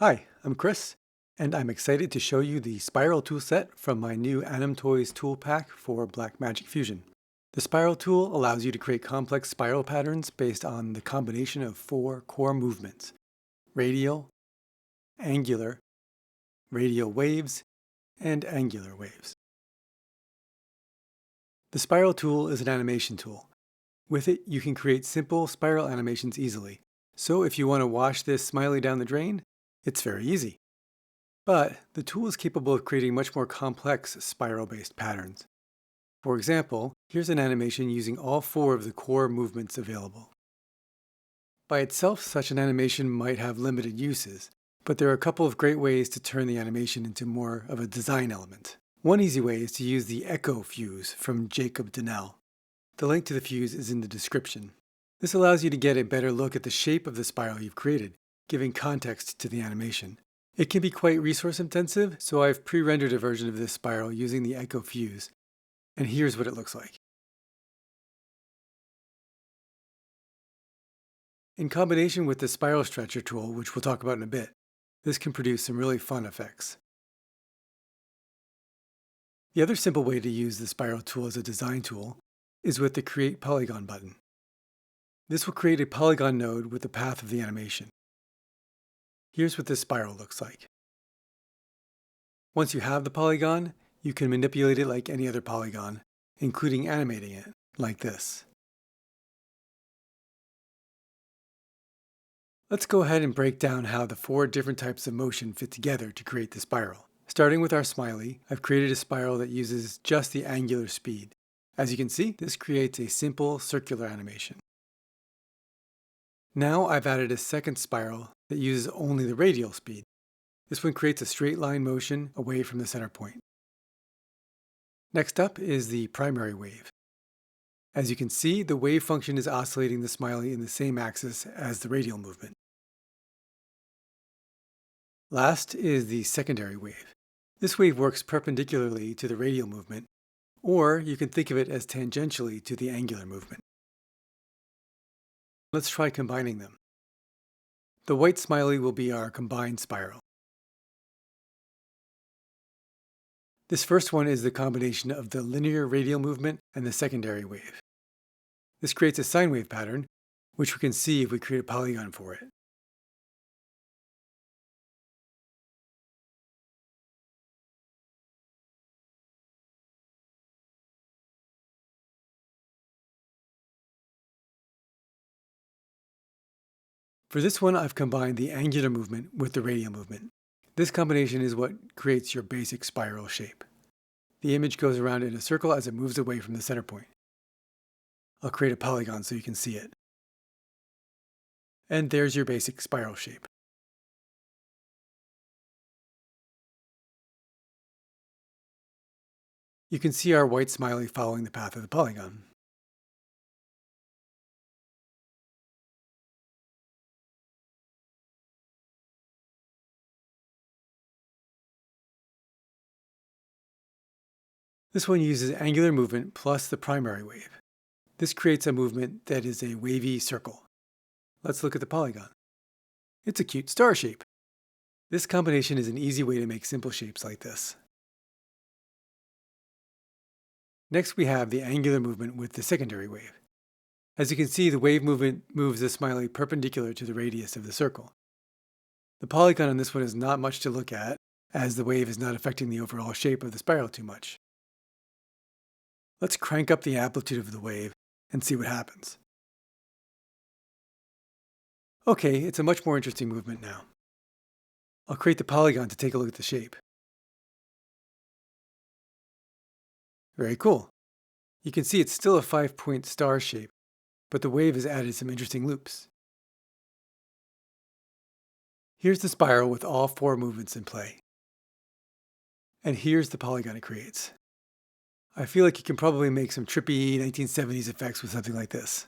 Hi, I'm Chris, and I'm excited to show you the spiral tool set from my new Anim Toys tool pack for Blackmagic Fusion. The spiral tool allows you to create complex spiral patterns based on the combination of four core movements: radial, angular, radial waves, and angular waves. The spiral tool is an animation tool. With it, you can create simple spiral animations easily. So if you want to wash this smiley down the drain, it's very easy. But the tool is capable of creating much more complex spiral-based patterns. For example, here's an animation using all four of the core movements available. By itself, such an animation might have limited uses, but there are a couple of great ways to turn the animation into more of a design element. One easy way is to use the Echo Fuse from Jacob Donnell. The link to the fuse is in the description. This allows you to get a better look at the shape of the spiral you've created, giving context to the animation. It can be quite resource intensive, so I've pre-rendered a version of this spiral using the Echo Fuse, and here's what it looks like. In combination with the spiral stretcher tool, which we'll talk about in a bit, this can produce some really fun effects. The other simple way to use the spiral tool as a design tool is with the Create Polygon button. This will create a polygon node with the path of the animation. Here's what this spiral looks like. Once you have the polygon, you can manipulate it like any other polygon, including animating it, like this. Let's go ahead and break down how the four different types of motion fit together to create the spiral. Starting with our smiley, I've created a spiral that uses just the angular speed. As you can see, this creates a simple circular animation. Now I've added a second spiral that uses only the radial speed. This one creates a straight line motion away from the center point. Next up is the primary wave. As you can see, the wave function is oscillating the smiley in the same axis as the radial movement. Last is the secondary wave. This wave works perpendicularly to the radial movement, or you can think of it as tangentially to the angular movement. Let's try combining them. The white smiley will be our combined spiral. This first one is the combination of the linear radial movement and the secondary wave. This creates a sine wave pattern, which we can see if we create a polygon for it. For this one, I've combined the angular movement with the radial movement. This combination is what creates your basic spiral shape. The image goes around in a circle as it moves away from the center point. I'll create a polygon so you can see it. And there's your basic spiral shape. You can see our white smiley following the path of the polygon. This one uses angular movement plus the primary wave. This creates a movement that is a wavy circle. Let's look at the polygon. It's a cute star shape. This combination is an easy way to make simple shapes like this. Next, we have the angular movement with the secondary wave. As you can see, the wave movement moves the smiley perpendicular to the radius of the circle. The polygon on this one is not much to look at, as the wave is not affecting the overall shape of the spiral too much. Let's crank up the amplitude of the wave and see what happens. Okay, it's a much more interesting movement now. I'll create the polygon to take a look at the shape. Very cool. You can see it's still a 5-point star shape, but the wave has added some interesting loops. Here's the spiral with all four movements in play. And here's the polygon it creates. I feel like you can probably make some trippy 1970s effects with something like this.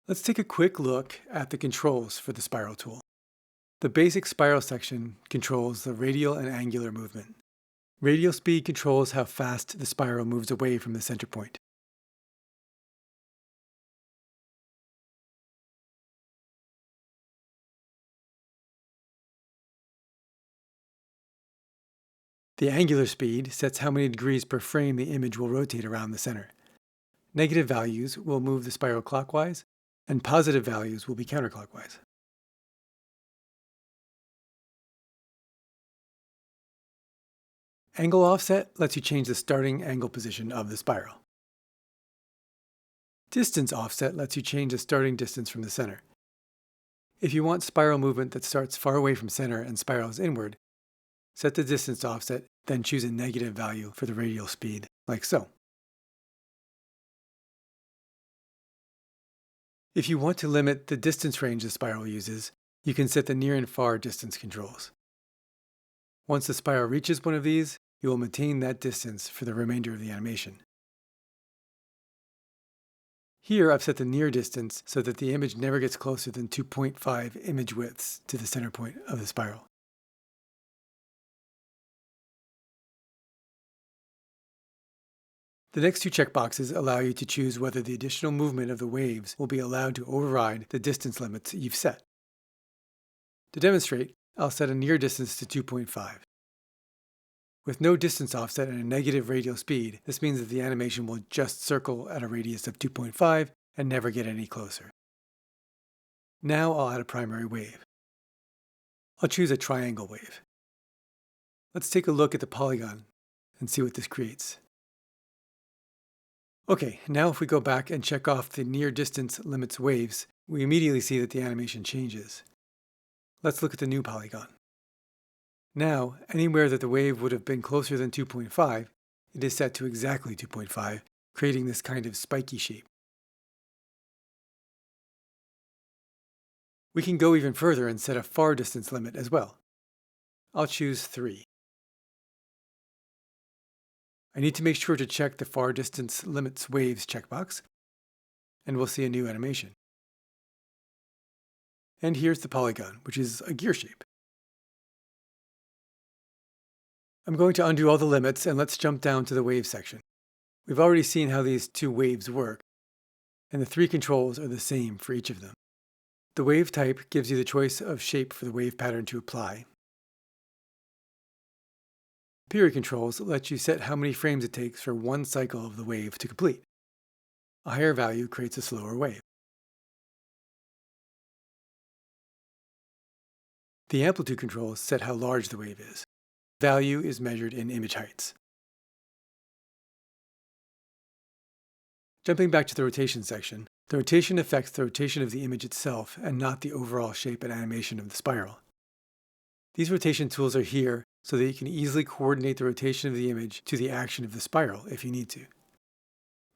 Let's take a quick look at the controls for the spiral tool. The basic spiral section controls the radial and angular movement. Radial speed controls how fast the spiral moves away from the center point. The angular speed sets how many degrees per frame the image will rotate around the center. Negative values will move the spiral clockwise, and positive values will be counterclockwise. Angle offset lets you change the starting angle position of the spiral. Distance offset lets you change the starting distance from the center. If you want spiral movement that starts far away from center and spirals inward, set the distance offset, then choose a negative value for the radial speed, like so. If you want to limit the distance range the spiral uses, you can set the near and far distance controls. Once the spiral reaches one of these, you will maintain that distance for the remainder of the animation. Here I've set the near distance so that the image never gets closer than 2.5 image widths to the center point of the spiral. The next two checkboxes allow you to choose whether the additional movement of the waves will be allowed to override the distance limits you've set. To demonstrate, I'll set a near distance to 2.5. With no distance offset and a negative radial speed, this means that the animation will just circle at a radius of 2.5 and never get any closer. Now I'll add a primary wave. I'll choose a triangle wave. Let's take a look at the polygon and see what this creates. Okay, now if we go back and check off the near distance limits waves, we immediately see that the animation changes. Let's look at the new polygon. Now, anywhere that the wave would have been closer than 2.5, it is set to exactly 2.5, creating this kind of spiky shape. We can go even further and set a far distance limit as well. I'll choose 3. I need to make sure to check the far distance limits waves checkbox, and we'll see a new animation. And here's the polygon, which is a gear shape. I'm going to undo all the limits and let's jump down to the wave section. We've already seen how these two waves work, and the 3 controls are the same for each of them. The wave type gives you the choice of shape for the wave pattern to apply. Period controls let you set how many frames it takes for one cycle of the wave to complete. A higher value creates a slower wave. The amplitude controls set how large the wave is. Value is measured in image heights. Jumping back to the rotation section, the rotation affects the rotation of the image itself and not the overall shape and animation of the spiral. These rotation tools are here so that you can easily coordinate the rotation of the image to the action of the spiral if you need to.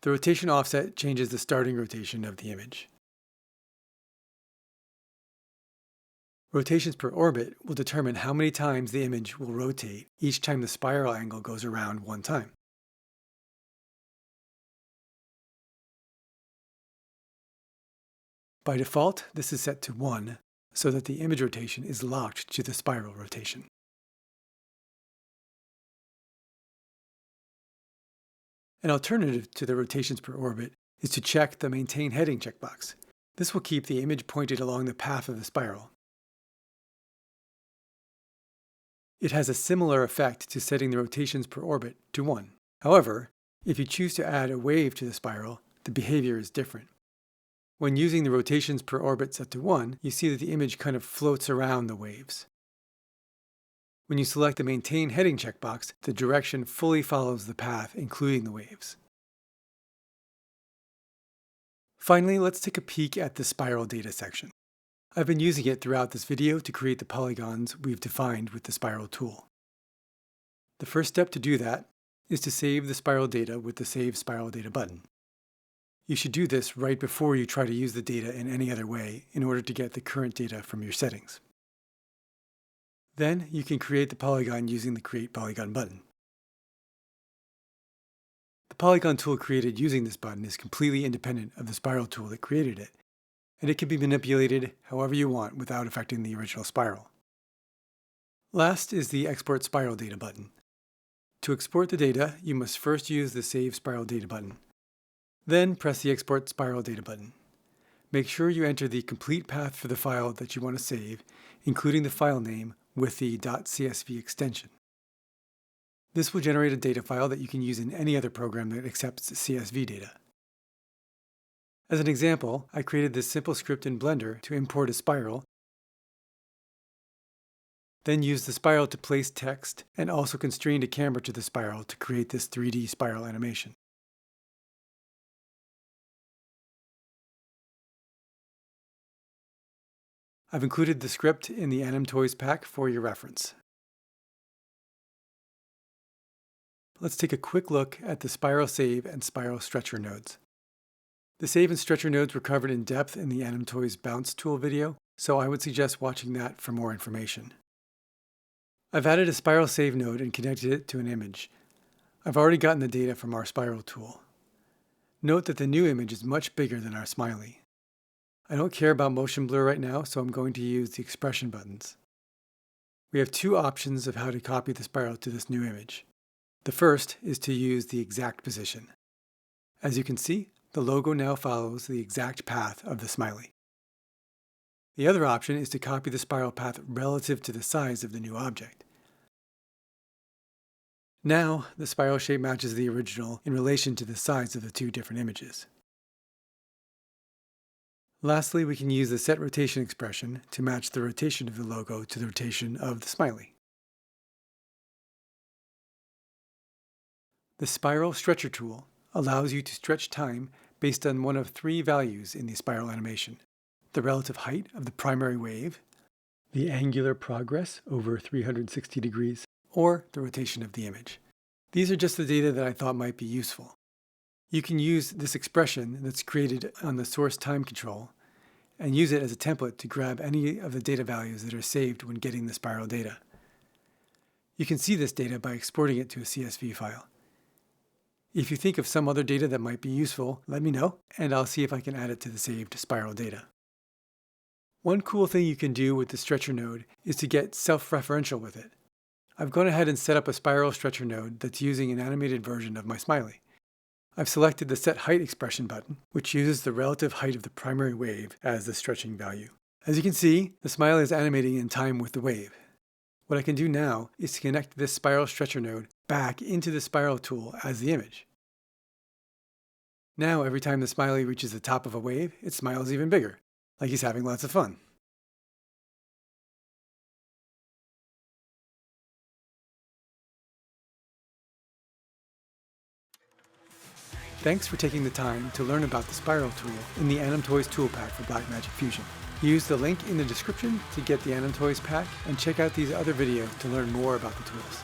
The rotation offset changes the starting rotation of the image. Rotations per orbit will determine how many times the image will rotate each time the spiral angle goes around one time. By default, this is set to 1, so that the image rotation is locked to the spiral rotation. An alternative to the rotations per orbit is to check the Maintain Heading checkbox. This will keep the image pointed along the path of the spiral. It has a similar effect to setting the rotations per orbit to 1. However, if you choose to add a wave to the spiral, the behavior is different. When using the rotations per orbit set to 1, you see that the image kind of floats around the waves. When you select the Maintain Heading checkbox, the direction fully follows the path, including the waves. Finally, let's take a peek at the spiral data section. I've been using it throughout this video to create the polygons we've defined with the spiral tool. The first step to do that is to save the spiral data with the Save Spiral Data button. You should do this right before you try to use the data in any other way in order to get the current data from your settings. Then you can create the polygon using the Create Polygon button. The polygon tool created using this button is completely independent of the spiral tool that created it, and it can be manipulated however you want without affecting the original spiral. Last is the Export Spiral Data button. To export the data, you must first use the Save Spiral Data button. Then press the Export Spiral Data button. Make sure you enter the complete path for the file that you want to save, including the file name with the .csv extension. This will generate a data file that you can use in any other program that accepts CSV data. As an example, I created this simple script in Blender to import a spiral, then use the spiral to place text, and also constrained a camera to the spiral to create this 3D spiral animation. I've included the script in the Anim Toys pack for your reference. Let's take a quick look at the spiral save and spiral stretcher nodes. The save and stretcher nodes were covered in depth in the Anim Toys bounce tool video, so I would suggest watching that for more information. I've added a spiral save node and connected it to an image. I've already gotten the data from our spiral tool. Note that the new image is much bigger than our smiley. I don't care about motion blur right now, so I'm going to use the expression buttons. We have two options of how to copy the spiral to this new image. The first is to use the exact position. As you can see, the logo now follows the exact path of the smiley. The other option is to copy the spiral path relative to the size of the new object. Now, the spiral shape matches the original in relation to the size of the two different images. Lastly, we can use the set rotation expression to match the rotation of the logo to the rotation of the smiley. The spiral stretcher tool allows you to stretch time based on one of three values in the spiral animation: the relative height of the primary wave, the angular progress over 360 degrees, or the rotation of the image. These are just the data that I thought might be useful. You can use this expression that's created on the source time control and use it as a template to grab any of the data values that are saved when getting the spiral data. You can see this data by exporting it to a CSV file. If you think of some other data that might be useful, let me know, and I'll see if I can add it to the saved spiral data. One cool thing you can do with the stretcher node is to get self-referential with it. I've gone ahead and set up a spiral stretcher node that's using an animated version of my smiley. I've selected the Set Height expression button, which uses the relative height of the primary wave as the stretching value. As you can see, the smiley is animating in time with the wave. What I can do now is to connect this spiral stretcher node back into the spiral tool as the image. Now, every time the smiley reaches the top of a wave, it smiles even bigger, like he's having lots of fun. Thanks for taking the time to learn about the spiral tool in the Anim Toys tool pack for Blackmagic Fusion. Use the link in the description to get the Anim Toys pack and check out these other videos to learn more about the tools.